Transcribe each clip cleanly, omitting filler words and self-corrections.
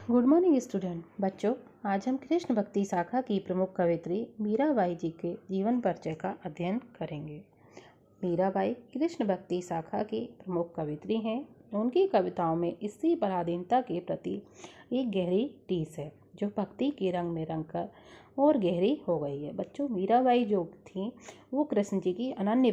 Good morning student बच्चों। आज हम कृष्ण भक्ति शाखा की प्रमुख कवयित्री मीराबाई जी के जीवन परिचय का अध्ययन करेंगे। मीराबाई कृष्ण भक्ति शाखा की प्रमुख कवयित्री हैं। उनकी कविताओं में स्त्री पराधीनता के प्रति एक गहरी टीस है जो भक्ति के रंग में रंग कर और गहरी हो गई है। बच्चों, मीराबाई जो थी वो कृष्ण जी की अनन्य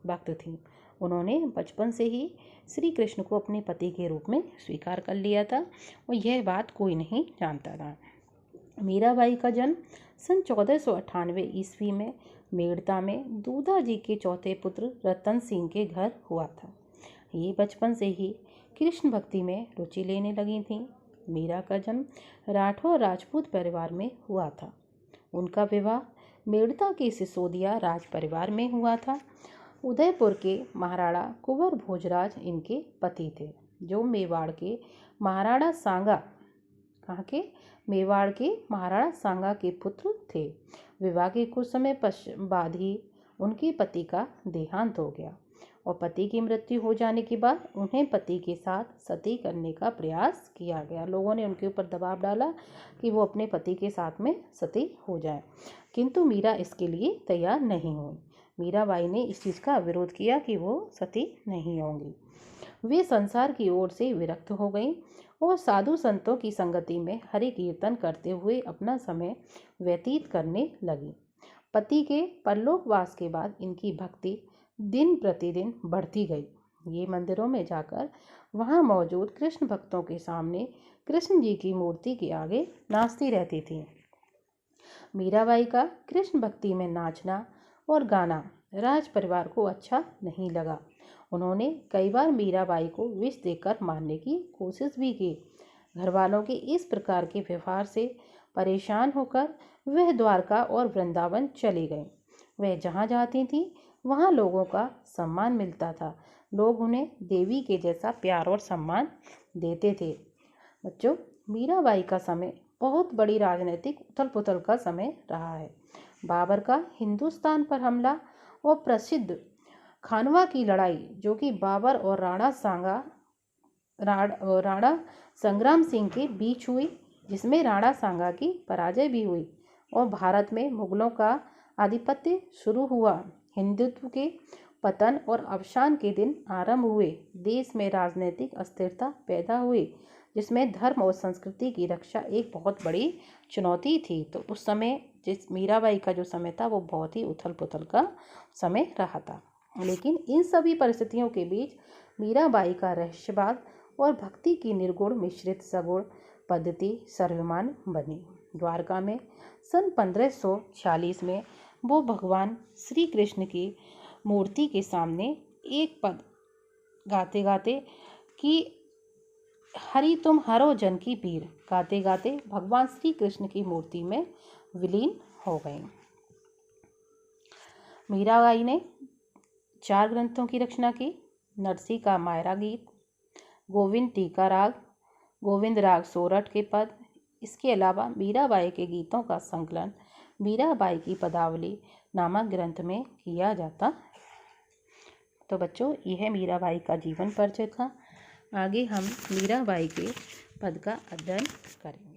भक्त थी। उन्होंने बचपन से ही श्री कृष्ण को अपने पति के रूप में स्वीकार कर लिया था और यह बात कोई नहीं जानता था। मीराबाई का जन्म सन 1498 ईस्वी में मेड़ता में दूधा जी के चौथे पुत्र रतन सिंह के घर हुआ था। ये बचपन से ही कृष्ण भक्ति में रुचि लेने लगी थीं। मीरा का जन्म राठौर राजपूत परिवार में हुआ था। उनका विवाह मेड़ता के सिसोदिया राज परिवार में हुआ था। उदयपुर के महाराणा कुंवर भोजराज इनके पति थे, जो मेवाड़ के महाराणा सांगा के पुत्र थे। विवाह के कुछ समय बाद ही उनके पति का देहांत हो गया और पति की मृत्यु हो जाने के बाद उन्हें पति के साथ सती करने का प्रयास किया गया। लोगों ने उनके ऊपर दबाव डाला कि वो अपने पति के साथ में सती हो जाए, किंतु मीरा इसके लिए तैयार नहीं हुई। मीराबाई ने इस चीज़ का विरोध किया कि वो सती नहीं होंगी। वे संसार की ओर से विरक्त हो गईं और साधु संतों की संगति में हरि कीर्तन करते हुए अपना समय व्यतीत करने लगी। पति के परलोकवास के बाद इनकी भक्ति दिन प्रतिदिन बढ़ती गई। ये मंदिरों में जाकर वहां मौजूद कृष्ण भक्तों के सामने कृष्ण जी की मूर्ति के आगे नाचती रहती थी। मीराबाई का कृष्ण भक्ति में नाचना और गाना राज परिवार को अच्छा नहीं लगा। उन्होंने कई बार मीराबाई को विष देकर मारने की कोशिश भी की। घर वालों के इस प्रकार के व्यवहार से परेशान होकर वह द्वारका और वृंदावन चली गईं। वह जहाँ जाती थी वहाँ लोगों का सम्मान मिलता था। लोग उन्हें देवी के जैसा प्यार और सम्मान देते थे। बच्चों, मीराबाई का समय बहुत बड़ी राजनीतिक उथल पुथल का समय रहा है। बाबर का हिंदुस्तान पर हमला और प्रसिद्ध खानवा की लड़ाई, जो कि बाबर और राणा संग्राम सिंह के बीच हुई, जिसमें राणा सांगा की पराजय भी हुई और भारत में मुगलों का आधिपत्य शुरू हुआ। हिंदुत्व के पतन और अवसान के दिन आरंभ हुए। देश में राजनीतिक अस्थिरता पैदा हुई, जिसमें धर्म और संस्कृति की रक्षा एक बहुत बड़ी चुनौती थी। तो उस समय जिस मीराबाई का जो समय था वो बहुत ही उथल पुथल का समय रहा था। लेकिन इन सभी परिस्थितियों के बीच मीराबाई का रहस्यवाद और भक्ति की निर्गुण मिश्रित सगुण पद्धति सर्वमान्य बनी। द्वारका में सन 1546 में वो भगवान श्री कृष्ण की मूर्ति के सामने एक पद गाते गाते कि हरि तुम हरो जन की पीर गाते गाते भगवान श्री कृष्ण की मूर्ति में विलीन हो गए। मीराबाई ने 4 ग्रंथों की रचना की। नरसी का मायरा गीत, गोविंद टीका राग, गोविंद राग सोरठ के पद। इसके अलावा मीराबाई के गीतों का संकलन मीराबाई की पदावली नामक ग्रंथ में किया जाता है। तो बच्चों, यह मीराबाई का जीवन परिचय था। आगे हम मीराबाई के पद का अध्ययन करेंगे।